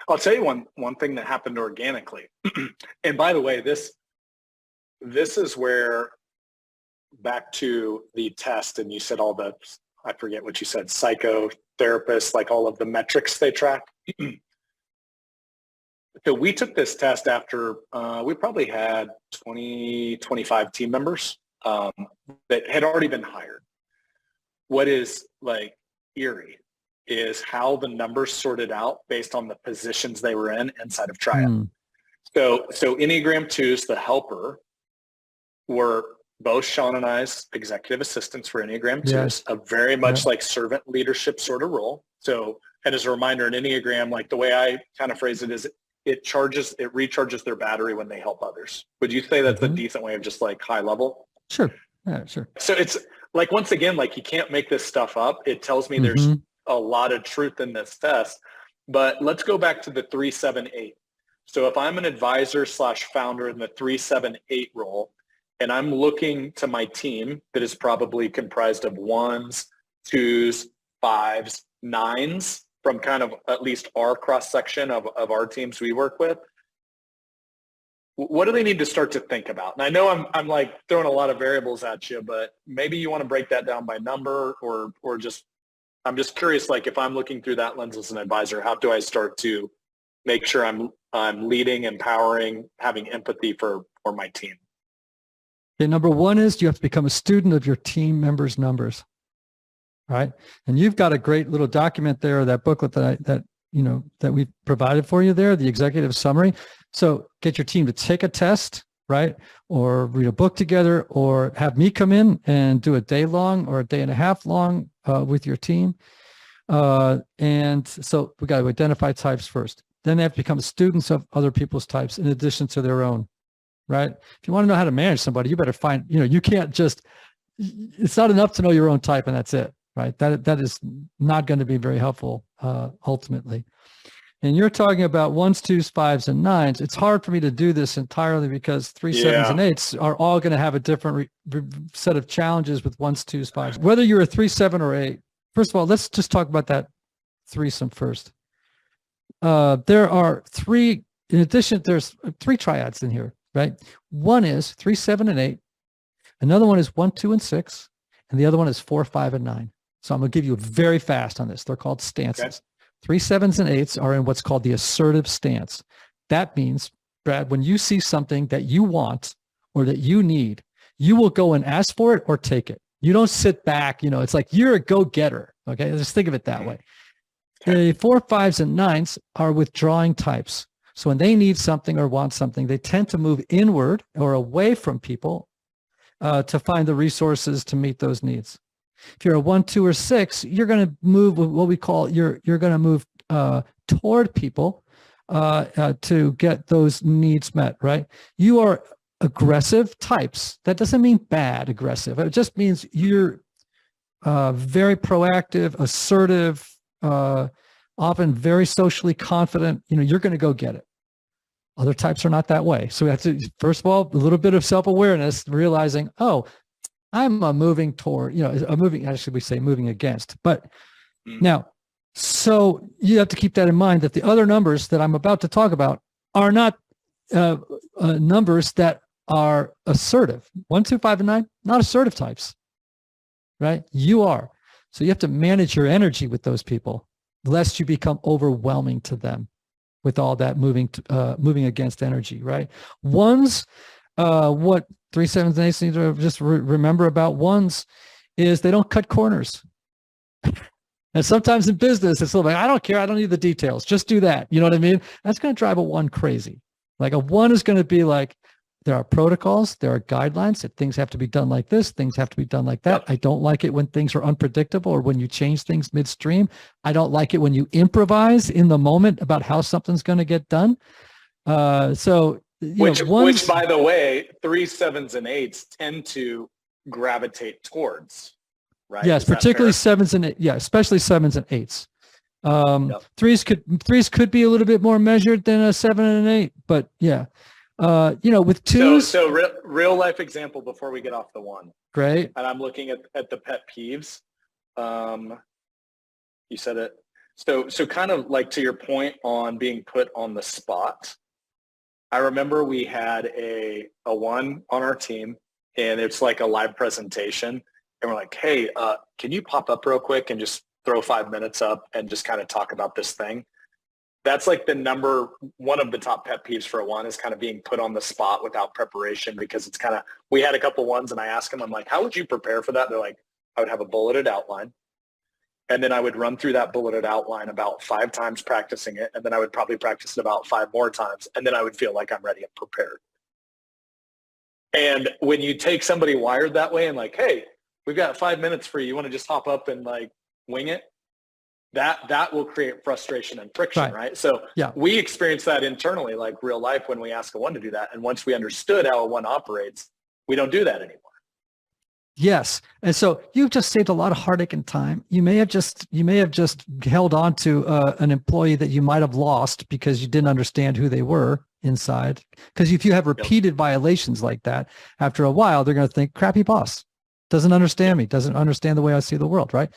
I'll tell you one thing that happened organically. And by the way, this is where, back to the test, and you said all the, I forget what you said, psychotherapists, like all of the metrics they track. So we took this test after we probably had 20, 25 team members that had already been hired. What is like eerie is how the numbers sorted out based on the positions they were in inside of Triad. So Enneagram 2s, the helper, were both Sean and I's executive assistants for Enneagram 2s, Yes. a very much like servant leadership sort of role. So, and as a reminder, an Enneagram, like the way I kind of phrase it is it recharges their battery when they help others. Would you say that's a decent way of just like high level? Sure. Yeah, sure. So it's like, once again, like you can't make this stuff up. It tells me there's a lot of truth in this test. But let's go back to the 3-7-8. So if I'm an advisor / founder in the 3-7-8 role, and I'm looking to my team that is probably comprised of 1s, 2s, 5s, 9s from kind of at least our cross section of our teams we work with, what do they need to start to think about? And I know I'm like throwing a lot of variables at you, but maybe you want to break that down by number or just, I'm just curious, like if I'm looking through that lens as an advisor, how do I start to make sure I'm leading, empowering, having empathy for my team? Okay, number one is you have to become a student of your team members' numbers, right? And you've got a great little document there, that booklet that we provided for you there, the executive summary. So get your team to take a test, right? Or read a book together, or have me come in and do a day long or a day and a half long with your team. And so we got to identify types first. Then they have to become students of other people's types in addition to their own, right? If you want to know how to manage somebody, you better find, you can't just, it's not enough to know your own type and that's it, right? That is not going to be very helpful ultimately. And you're talking about 1s, 2s, 5s, and 9s. It's hard for me to do this entirely because 3, 7s, and 8s are all going to have a different set of challenges with 1s, 2s, 5s. Whether you're a 3, 7, or 8, first of all, let's just talk about that threesome first. There are three, in addition, there's 3 triads in here, right? One is 3, 7, and 8. Another one is 1, 2, and 6. And the other one is 4, 5, and 9. So I'm going to give you very fast on this. They're called stances. Okay. 3, 7s, and 8s are in what's called the assertive stance. That means, Brad, when you see something that you want or that you need, you will go and ask for it or take it. You don't sit back, it's like you're a go-getter, okay? Just think of it that way. The 4, 5s, and 9s are withdrawing types. So when they need something or want something, they tend to move inward or away from people to find the resources to meet those needs. If you're a 1, 2, or 6, you're going to move with what we call, you're going to move toward people to get those needs met, right? You are aggressive types. That doesn't mean bad aggressive. It just means you're very proactive, assertive, often very socially confident. You're going to go get it. Other types are not that way. So we have to, first of all, a little bit of self-awareness, realizing, oh, I'm moving toward, moving against. But now, so you have to keep that in mind, that the other numbers that I'm about to talk about are not numbers that are assertive. 1, 2, 5, and 9, not assertive types, right? You are. So you have to manage your energy with those people, lest you become overwhelming to them with all that moving against energy, right? Ones, what 3, 7s, and 8s need to just remember about 1s is they don't cut corners. And sometimes in business, it's like, I don't care. I don't need the details. Just do that. You know what I mean? That's going to drive a 1 crazy. Like a 1 is going to be like, there are protocols, there are guidelines that things have to be done like this, things have to be done like that. I don't like it when things are unpredictable or when you change things midstream. I don't like it when you improvise in the moment about how something's going to get done. Which, by the way, 3, 7s, and 8s tend to gravitate towards, right? Yes, particularly 7s and 8. Yeah, especially 7s and 8s. 3s could be a little bit more measured than a 7 and an 8, but yeah. With 2s. So real life example before we get off the 1. Great. And I'm looking at the pet peeves. You said it. So kind of like to your point on being put on the spot. I remember we had a one on our team, and it's like a live presentation, and we're like, hey, can you pop up real quick and just throw 5 minutes up and just kind of talk about this thing? That's like one of the top pet peeves for a one, is kind of being put on the spot without preparation, because it's kind of, we had a couple ones and I asked them, I'm like, how would you prepare for that? They're like, I would have a bulleted outline. And then I would run through that bulleted outline about 5 times practicing it. And then I would probably practice it about 5 more times. And then I would feel like I'm ready and prepared. And when you take somebody wired that way and like, hey, we've got 5 minutes for you, you want to just hop up and like wing it? That will create frustration and friction, right? So yeah, we experience that internally, like real life, when we ask a one to do that. And once we understood how a one operates, we don't do that anymore. Yes. And so you've just saved a lot of heartache and time. You may have just held on to an employee that you might have lost because you didn't understand who they were inside. Because if you have repeated violations like that, after a while, they're going to think, crappy boss, doesn't understand me, doesn't understand the way I see the world, right?